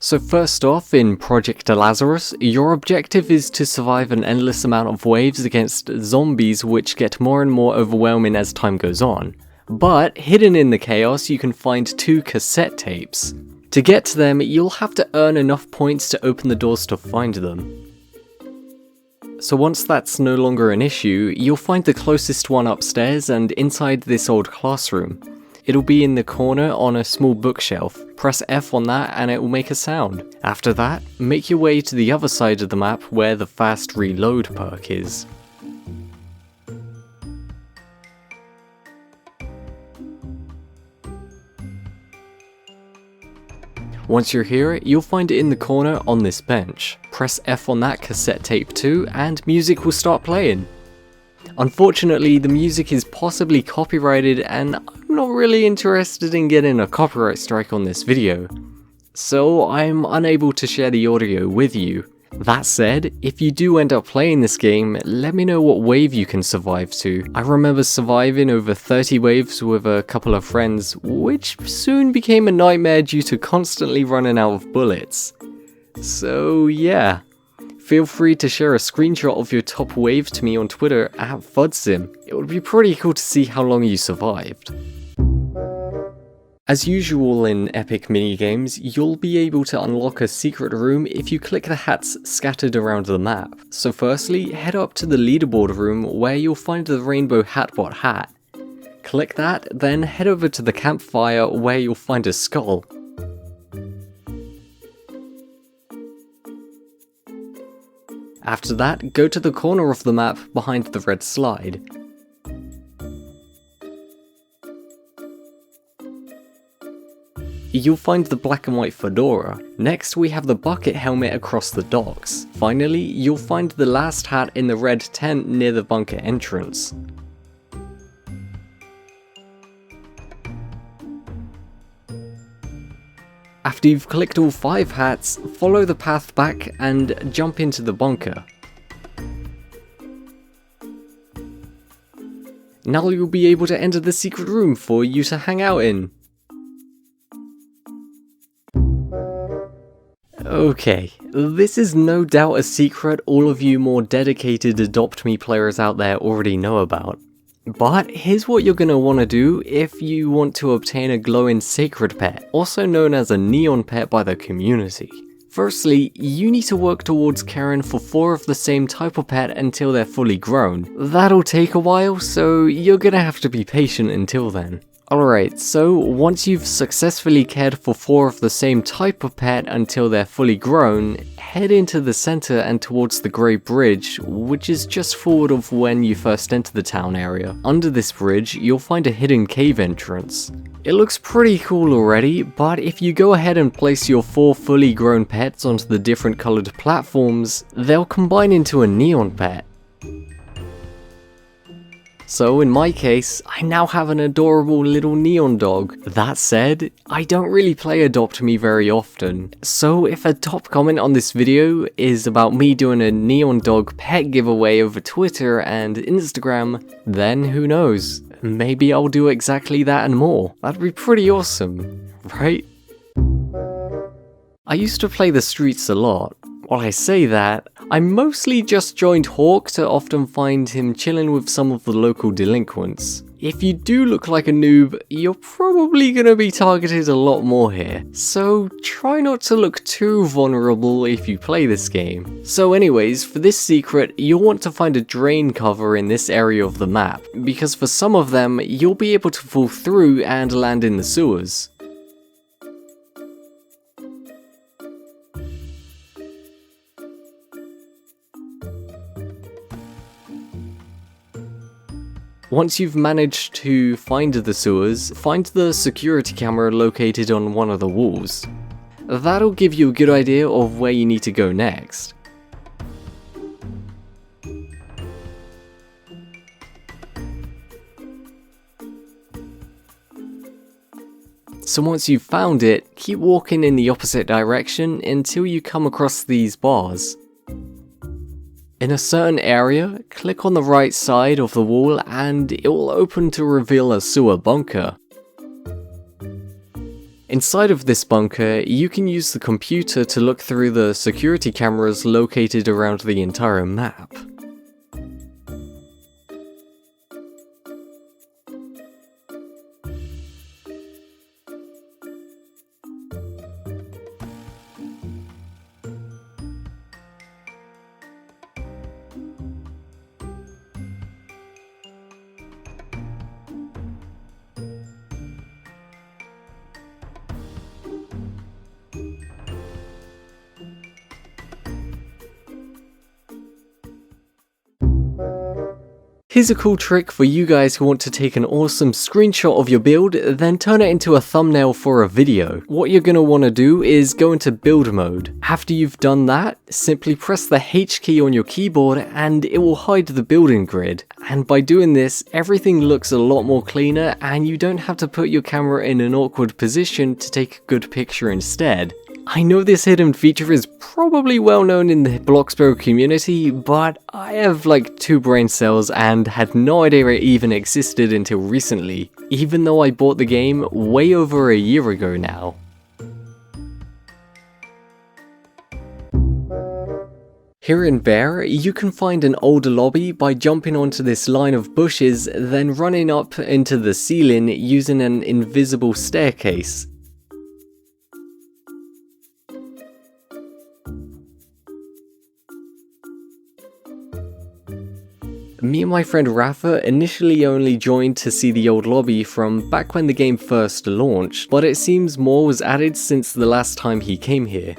So first off, in Project Lazarus, your objective is to survive an endless amount of waves against zombies which get more and more overwhelming as time goes on. But hidden in the chaos, you can find 2 cassette tapes. To get to them, you'll have to earn enough points to open the doors to find them. So once that's no longer an issue, you'll find the closest one upstairs and inside this old classroom. It'll be in the corner on a small bookshelf. Press F on that and it will make a sound. After that, make your way to the other side of the map where the fast reload perk is. Once you're here, you'll find it in the corner on this bench. Press F on that cassette tape too and music will start playing. Unfortunately, the music is possibly copyrighted and I'm not really interested in getting a copyright strike on this video, so I'm unable to share the audio with you. That said, if you do end up playing this game, let me know what wave you can survive to. I remember surviving over 30 waves with a couple of friends, which soon became a nightmare due to constantly running out of bullets. So yeah. Feel free to share a screenshot of your top wave to me on Twitter at FUDZ. It would be pretty cool to see how long you survived. As usual in epic minigames, you'll be able to unlock a secret room if you click the hats scattered around the map. So firstly, head up to the leaderboard room where you'll find the rainbow hatbot hat. Click that, then head over to the campfire where you'll find a skull. After that, go to the corner of the map behind the red slide. You'll find the black and white fedora. Next we have the bucket helmet across the docks. Finally, you'll find the last hat in the red tent near the bunker entrance. After you've clicked all 5 hats, follow the path back and jump into the bunker. Now you'll be able to enter the secret room for you to hang out in. Okay, this is no doubt a secret all of you more dedicated Adopt Me players out there already know about. But here's what you're going to want to do if you want to obtain a glowing sacred pet, also known as a neon pet by the community. Firstly, you need to work towards caring for 4 of the same type of pet until they're fully grown. That'll take a while, so you're going to have to be patient until then. Alright, so once you've successfully cared for 4 of the same type of pet until they're fully grown, head into the center and towards the grey bridge, which is just forward of when you first enter the town area. Under this bridge, you'll find a hidden cave entrance. It looks pretty cool already, but if you go ahead and place your 4 fully grown pets onto the different coloured platforms, they'll combine into a neon pet. So in my case, I now have an adorable little neon dog. That said, I don't really play Adopt Me very often, so if a top comment on this video is about me doing a neon dog pet giveaway over Twitter and Instagram, then who knows, maybe I'll do exactly that and more. That'd be pretty awesome, right? I used to play the streets a lot. While I say that, I mostly just joined Hawk to often find him chilling with some of the local delinquents. If you do look like a noob, you're probably gonna be targeted a lot more here, so try not to look too vulnerable if you play this game. So anyways, for this secret, you'll want to find a drain cover in this area of the map, because for some of them, you'll be able to fall through and land in the sewers. Once you've managed to find the sewers, find the security camera located on one of the walls. That'll give you a good idea of where you need to go next. So once you've found it, keep walking in the opposite direction until you come across these bars. In a certain area, click on the right side of the wall and it will open to reveal a sewer bunker. Inside of this bunker, you can use the computer to look through the security cameras located around the entire map. Here's a cool trick for you guys who want to take an awesome screenshot of your build, then turn it into a thumbnail for a video. What you're going to want to do is go into build mode. After you've done that, simply press the H key on your keyboard and it will hide the building grid. And by doing this, everything looks a lot more cleaner and you don't have to put your camera in an awkward position to take a good picture instead. I know this hidden feature is probably well known in the Bloxburg community, but I have like 2 brain cells and had no idea it even existed until recently, even though I bought the game way over a year ago now. Here in Bear, you can find an older lobby by jumping onto this line of bushes, then running up into the ceiling using an invisible staircase. Me and my friend Rafa initially only joined to see the old lobby from back when the game first launched, but it seems more was added since the last time he came here.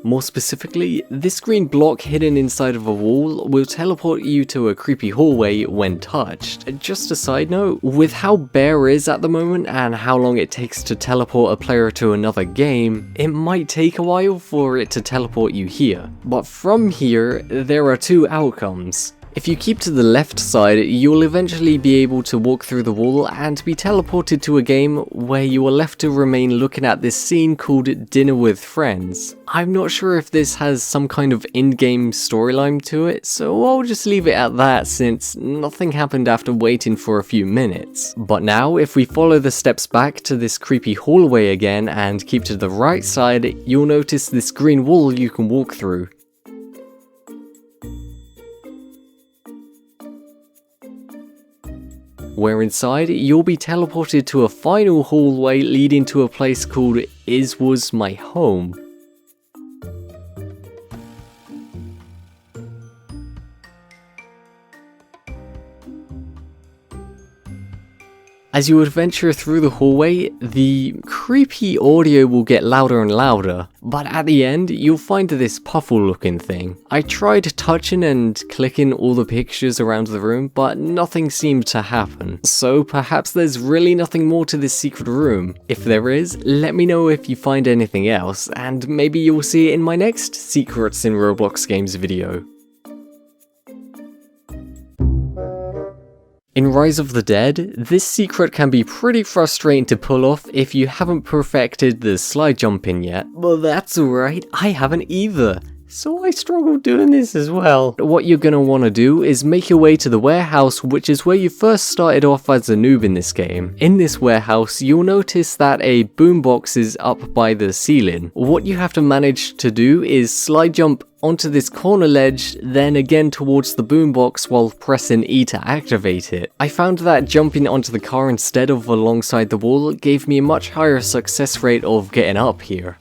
More specifically, this green block hidden inside of a wall will teleport you to a creepy hallway when touched. Just a side note, with how Bear is at the moment and how long it takes to teleport a player to another game, it might take a while for it to teleport you here. But from here, there are 2 outcomes. If you keep to the left side, you'll eventually be able to walk through the wall and be teleported to a game where you are left to remain looking at this scene called Dinner with Friends. I'm not sure if this has some kind of in-game storyline to it, so I'll just leave it at that since nothing happened after waiting for a few minutes. But now, if we follow the steps back to this creepy hallway again and keep to the right side, you'll notice this green wall you can walk through. Where inside, you'll be teleported to a final hallway leading to a place called Is Was My Home. As you adventure through the hallway, the creepy audio will get louder and louder, but at the end, you'll find this puffle looking thing. I tried touching and clicking all the pictures around the room, but nothing seemed to happen. So perhaps there's really nothing more to this secret room. If there is, let me know if you find anything else, and maybe you'll see it in my next Secrets in Roblox Games video. In Rise of the Dead, this secret can be pretty frustrating to pull off if you haven't perfected the slide jumping yet, but that's alright, I haven't either. So I struggled doing this as well. What you're gonna wanna do is make your way to the warehouse, which is where you first started off as a noob in this game. In this warehouse, you'll notice that a boombox is up by the ceiling. What you have to manage to do is slide jump onto this corner ledge, then again towards the boombox while pressing E to activate it. I found that jumping onto the car instead of alongside the wall gave me a much higher success rate of getting up here.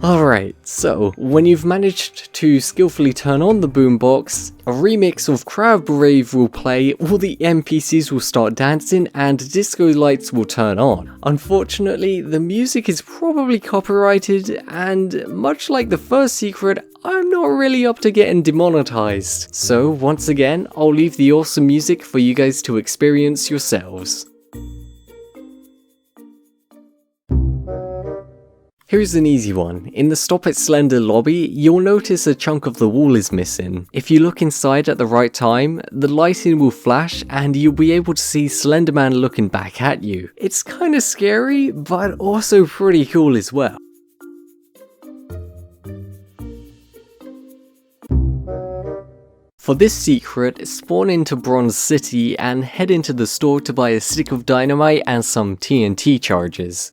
Alright, so when you've managed to skillfully turn on the boombox, a remix of Crowd Brave will play, all the NPCs will start dancing, and disco lights will turn on. Unfortunately, the music is probably copyrighted, and much like the first secret, I'm not really up to getting demonetized. So once again, I'll leave the awesome music for you guys to experience yourselves. Here's an easy one. In the Stop It Slender lobby, you'll notice a chunk of the wall is missing. If you look inside at the right time, the lighting will flash and you'll be able to see Slenderman looking back at you. It's kinda scary, but also pretty cool as well. For this secret, spawn into Bronze City and head into the store to buy a stick of dynamite and some TNT charges.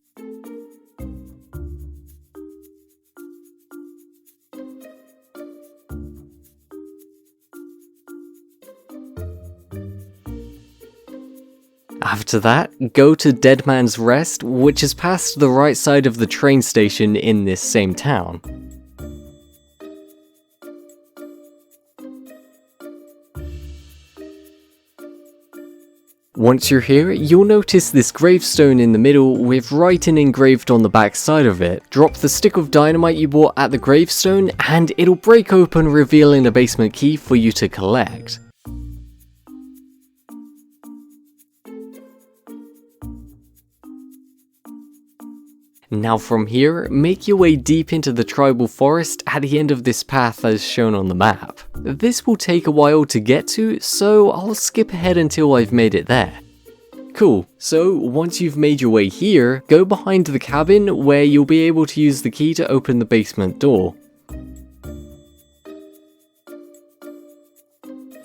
After that, go to Dead Man's Rest, which is past the right side of the train station in this same town. Once you're here, you'll notice this gravestone in the middle with writing engraved on the back side of it. Drop the stick of dynamite you bought at the gravestone and it'll break open, revealing a basement key for you to collect. Now from here, make your way deep into the tribal forest at the end of this path as shown on the map. This will take a while to get to, so I'll skip ahead until I've made it there. Cool, so once you've made your way here, go behind the cabin where you'll be able to use the key to open the basement door.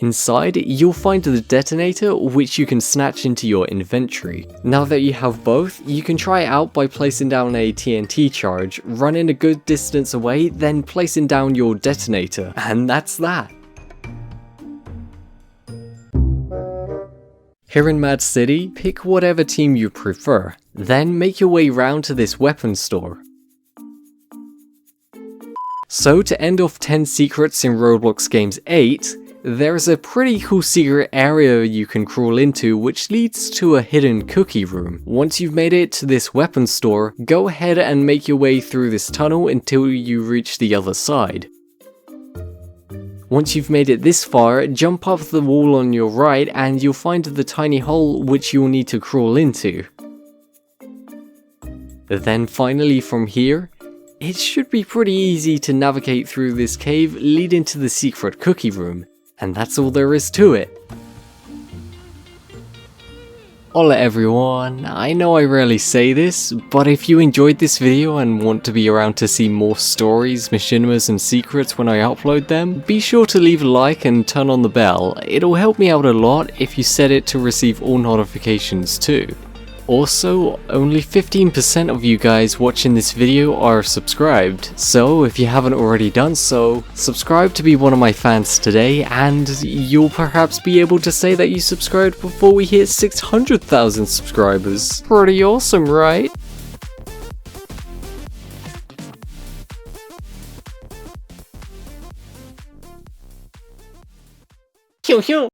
Inside, you'll find the detonator, which you can snatch into your inventory. Now that you have both, you can try it out by placing down a TNT charge, running a good distance away, then placing down your detonator, and that's that. Here in Mad City, pick whatever team you prefer, then make your way round to this weapons store. So to end off 10 secrets in Roblox Games 8, there's a pretty cool secret area you can crawl into which leads to a hidden cookie room. Once you've made it to this weapons store, go ahead and make your way through this tunnel until you reach the other side. Once you've made it this far, jump up the wall on your right and you'll find the tiny hole which you'll need to crawl into. Then finally from here, it should be pretty easy to navigate through this cave leading to the secret cookie room. And that's all there is to it. Hola everyone, I know I rarely say this, but if you enjoyed this video and want to be around to see more stories, machinimas and secrets when I upload them, be sure to leave a like and turn on the bell. It'll help me out a lot if you set it to receive all notifications too. Also, only 15% of you guys watching this video are subscribed, so if you haven't already done so, subscribe to be one of my fans today and you'll perhaps be able to say that you subscribed before we hit 600,000 subscribers. Pretty awesome, right? Pew pew!